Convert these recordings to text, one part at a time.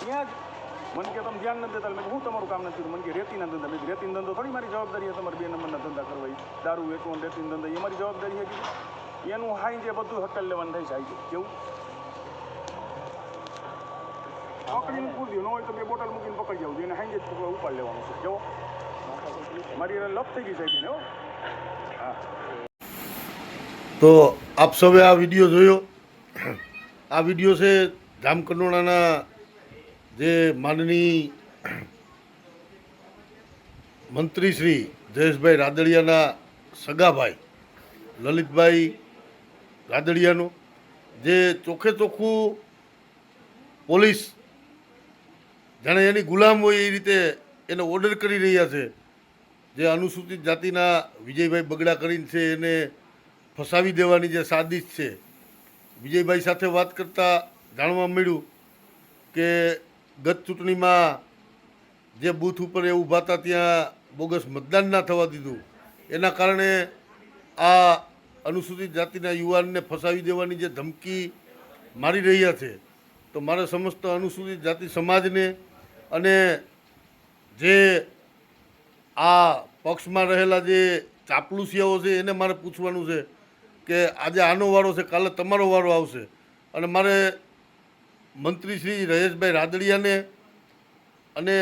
ત્યાં જ મને કે તમે ધ્યાન નથી દેતા. મેં હું તમારું કામ નથી. મને કે રેતીના ધંધા. મેં રેતીનો ધંધો થોડી મારી જવાબદારી છે. તમારે 2 નંબરના ધંધા કરવા, દારૂ વેચવાનો, રેતીનો ધંધો એ મારી જવાબદારી છે. એનું હાઈ જે બધું હકેલ લેવાનું થાય છે. હાઈ કેવું પકડીને પૂરી ન હોય તો 2 બોટલ મૂકીને પકડી જવું. એને હાઈ જ ઉપાડ લેવાનું છે. કેવો મારી લપ થઈ ગઈ સાહેબ ને. હો હા. તો આપ સૌએ આ વિડીયો જોયો. આ વિડીયો છે જામકંડોરણાના જે માનનીય મંત્રી શ્રી જયેશભાઈ રાદડિયાના સગાભાઈ લલિતભાઈ રાદડિયાનો, જે ચોખ્ખે ચોખ્ખું પોલીસ જાણે એની ગુલામ હોય એ રીતે એને ઓર્ડર કરી રહ્યા છે. જે અનુસૂચિત જાતિના વિજયભાઈ બગડા કરીને છે એને ફસાવી દેવાની જે સાજિશ છે. વિજયભાઈ સાથે વાત કરતાં જાણવા મળ્યું કે ગત ચૂંટણીમાં જે બૂથ ઉપર એ ઊભા હતા ત્યાં બોગસ મતદાન ના થવા દીધું. એના કારણે આ અનુસૂચિત જાતિના યુવાનને ફસાવી દેવાની જે ધમકી મારી રહ્યા છે. તો મારે સમસ્ત અનુસૂચિત જાતિ સમાજને અને જે આ પક્ષમાં રહેલા જે ચાપલુસિયાઓ છે એને મારે પૂછવાનું છે કે આજે આનો વારો છે, કાલે તમારો વારો આવશે. અને મારે મંત્રી શ્રી જયેશભાઈ રાદડિયાને અને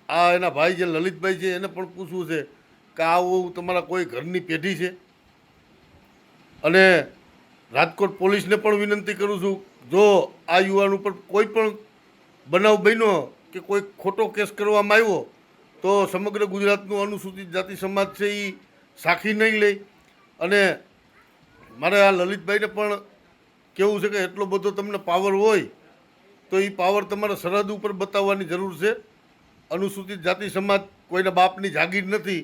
આ એના ભાઈ જે લલિતભાઈ છે એને પણ પૂછવું છે કે આવું તમારા કોઈ ઘરની પેઢી છે. અને રાજકોટ પોલીસને પણ વિનંતી કરું છું, જો આ યુવાન ઉપર કોઈ પણ બનાવ બન્યો કે કોઈ ખોટો કેસ કરવામાં આવ્યો તો સમગ્ર ગુજરાતનું અનુસૂચિત જાતિ સમાજ છે એ સાખી નહીં લે. અને મારે આ લલિતભાઈને પણ કહેવું છે કે એટલો બધો તમને પાવર હોય તો એ પાવર તમારે સરહદ ઉપર બતાવવાની જરૂર છે. અનુસૂચિત જાતિ સમાજ કોઈના બાપની જાગીર નથી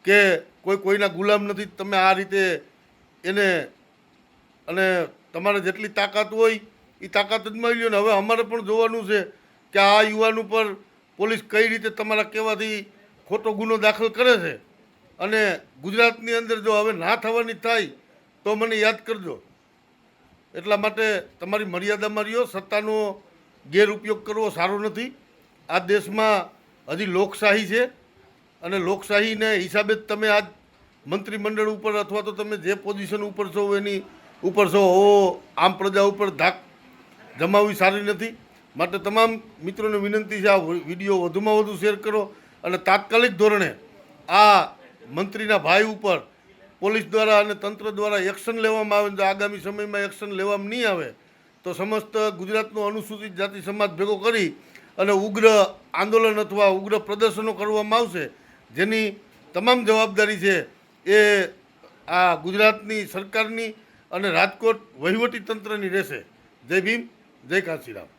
કે કોઈના ગુલામ નથી. તમે આ રીતે એને અને તમારે જેટલી તાકાત હોય એ તાકાત જ મળી લ્યો ને. હવે અમારે પણ જોવાનું છે કે આ યુવાન ઉપર પોલીસ કઈ રીતે તમારા કહેવાથી ખોટો ગુનો દાખલ કરે છે. અને ગુજરાતની અંદર જો હવે ના થવાની થાય તો મને યાદ કરજો. એટલા માટે તમારી મર્યાદામાં રહ્યો. સત્તાનો ગેરઉપયોગ કરવો સારો નથી. આ દેશમાં હજી લોકશાહી છે અને લોકશાહીને હિસાબે જ તમે આજ મંત્રીમંડળ ઉપર અથવા તો તમે જે પોઝિશન ઉપર છો એની ઉપર છો. આમ પ્રજા ઉપર ધાક જમાવવી સારી નથી. માટે તમામ મિત્રોને વિનંતી છે આ વિડીયો વધુમાં વધુ શેર કરો અને તાત્કાલિક ધોરણે આ મંત્રીના ભાઈ ઉપર પોલીસ દ્વારા અને તંત્ર દ્વારા એક્શન લેવામાં આવે. જો આગામી સમયમાં એક્શન લેવામાં નહીં આવે તો સમસ્ત ગુજરાતનો અનુસૂચિત જાતિ સમાજ ભેગો કરી અને ઉગ્ર આંદોલન અથવા ઉગ્ર પ્રદર્શનો કરવામાં આવશે. જેની તમામ જવાબદારી છે એ આ ગુજરાતની સરકારની અને રાજકોટ વહીવટી તંત્રની રહેશે. જય ભીમ, જય કાશીરામ.